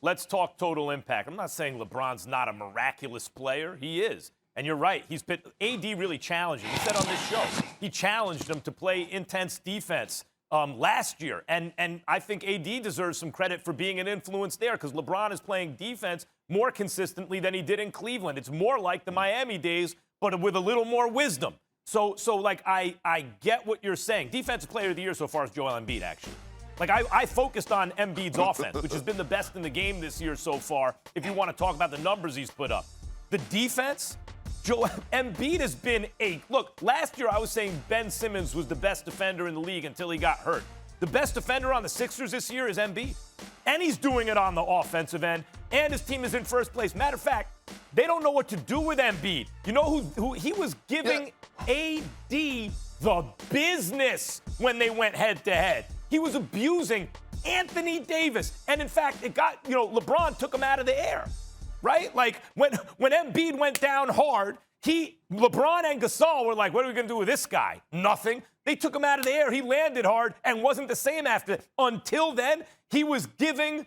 let's talk total impact. I'm not saying LeBron's not a miraculous player. He is. And you're right. AD really challenged him. He said on this show, he challenged him to play intense defense last year. And I think AD deserves some credit for being an influence there because LeBron is playing defense more consistently than he did in Cleveland. It's more like the Miami days, but with a little more wisdom. So like, I get what you're saying. Defensive player of the year so far is Joel Embiid, actually. Like, I focused on Embiid's offense, which has been the best in the game this year so far, if you want to talk about the numbers he's put up. The defense, Joel Embiid has been look, last year I was saying Ben Simmons was the best defender in the league until he got hurt. The best defender on the Sixers this year is Embiid. And he's doing it on the offensive end, and his team is in first place. Matter of fact, they don't know what to do with Embiid. You know who he was giving AD the business when they went head-to-head. He was abusing Anthony Davis. And, in fact, LeBron took him out of the air, right? Like, when Embiid went down hard, LeBron and Gasol were like, what are we going to do with this guy? Nothing. They took him out of the air. He landed hard and wasn't the same after. Until then, he was giving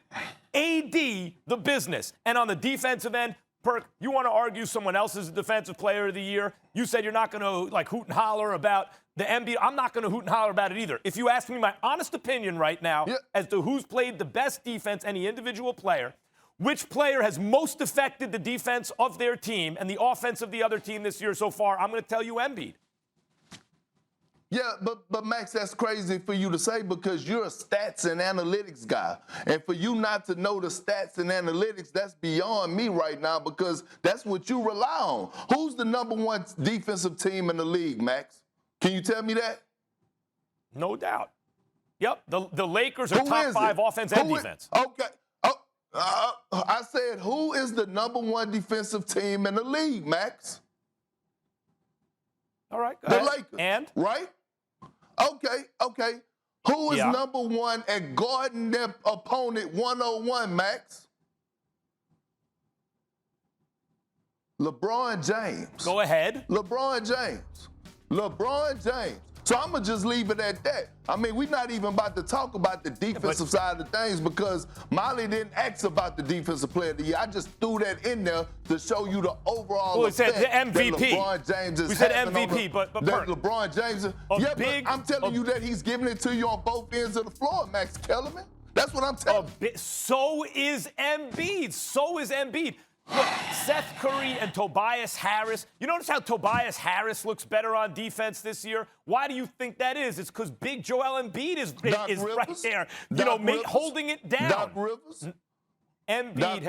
AD the business. And on the defensive end, Perk, you want to argue someone else is the defensive player of the year? You said you're not going to, hoot and holler about the Embiid. I'm not going to hoot and holler about it either. If you ask me my honest opinion right now as to who's played the best defense, any individual player, which player has most affected the defense of their team and the offense of the other team this year so far, I'm going to tell you Embiid. Yeah, but Max, that's crazy for you to say because you're a stats and analytics guy. And for you not to know the stats and analytics, that's beyond me right now because that's what you rely on. Who's the number one defensive team in the league, Max? Can you tell me that? No doubt. Yep, the Lakers are top 5 offense and defense. Okay. I said, who is the number one defensive team in the league, Max? All right, go the ahead. Lakers. And? Right? Okay. Who is number one at guarding their opponent 101, Max? LeBron James. Go ahead. LeBron James. So I'm going to just leave it at that. I mean, we're not even about to talk about the defensive side of things because Molly didn't ask about the defensive player of the year. I just threw that in there to show you the overall effect said the MVP. that LeBron James is we said having MVP, but that LeBron James is. But I'm telling you that he's giving it to you on both ends of the floor, Max Kellerman. That's what I'm telling you. So is Embiid. Look, Seth Curry and Tobias Harris. You notice how Tobias Harris looks better on defense this year? Why do you think that is? It's because big Joel Embiid is right there, holding it down. Doc Rivers. Embiid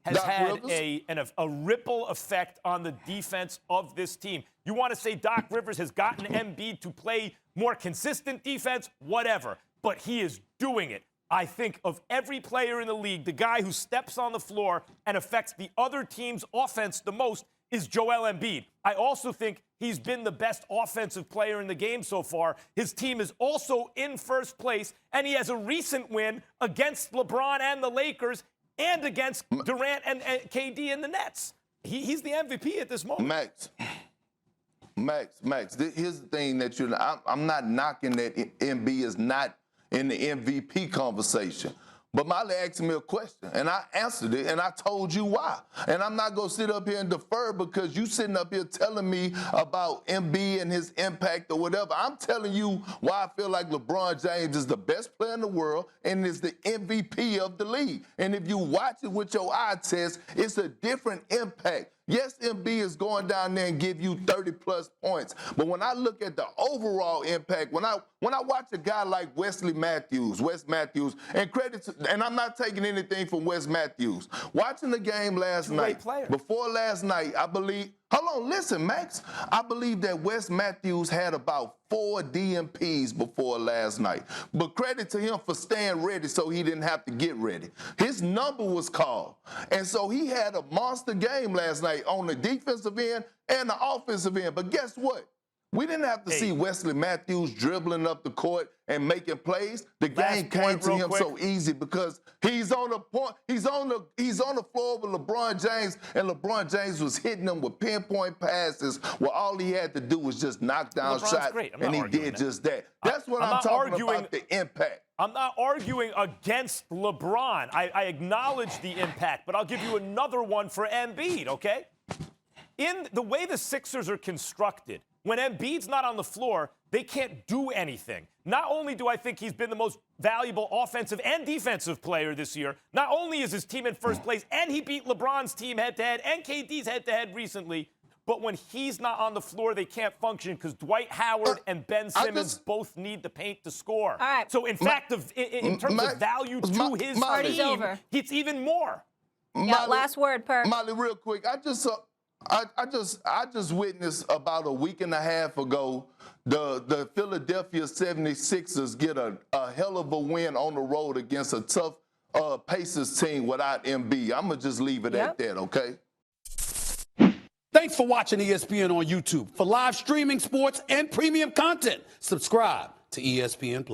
has had a ripple effect on the defense of this team. You want to say Doc Rivers has gotten Embiid to play more consistent defense? Whatever. But he is doing it. I think of every player in the league, the guy who steps on the floor and affects the other team's offense the most is Joel Embiid. I also think he's been the best offensive player in the game so far. His team is also in first place, and he has a recent win against LeBron and the Lakers and against Durant and KD and the Nets. He's the MVP at this moment. Max, here's the thing that I'm not knocking that Embiid is not in the MVP conversation. But Molly asked me a question, and I answered it, and I told you why. And I'm not going to sit up here and defer because you sitting up here telling me about Embiid and his impact or whatever. I'm telling you why I feel like LeBron James is the best player in the world and is the MVP of the league. And if you watch it with your eye test, it's a different impact. Yes, Embiid is going down there and give you 30-plus points. But when I look at the overall impact, when I watch a guy like Wes Matthews, and I'm not taking anything from Wes Matthews. Watching the game last night, before last night, I believe, hold on, listen, Max. I believe that Wes Matthews had about 4 DMPs before last night. But credit to him for staying ready so he didn't have to get ready. His number was called. And so he had a monster game last night on the defensive end and the offensive end. But guess what? We didn't have to see Wesley Matthews dribbling up the court and making plays. The game came to him so easy because he's on the point. He's on the floor with LeBron James, and LeBron James was hitting him with pinpoint passes where all he had to do was just knock down shots, and he did just that. That's what I'm talking about, the impact. I'm not arguing against LeBron. I acknowledge the impact, but I'll give you another one for Embiid, okay? In the way the Sixers are constructed, when Embiid's not on the floor, they can't do anything. Not only do I think he's been the most valuable offensive and defensive player this year, not only is his team in first place, and he beat LeBron's team head-to-head and KD's head-to-head recently, but when he's not on the floor, they can't function because Dwight Howard and Ben Simmons both need the paint to score. All right. So, in fact, in terms of value to his team, it's even more. Yeah, last word, Perk. Molly, real quick, I just witnessed about a week and a half ago the Philadelphia 76ers get a hell of a win on the road against a tough Pacers team without Embiid. I'm going to just leave it at that, okay? Thanks for watching ESPN on YouTube. For live streaming, sports, and premium content, subscribe to ESPN+.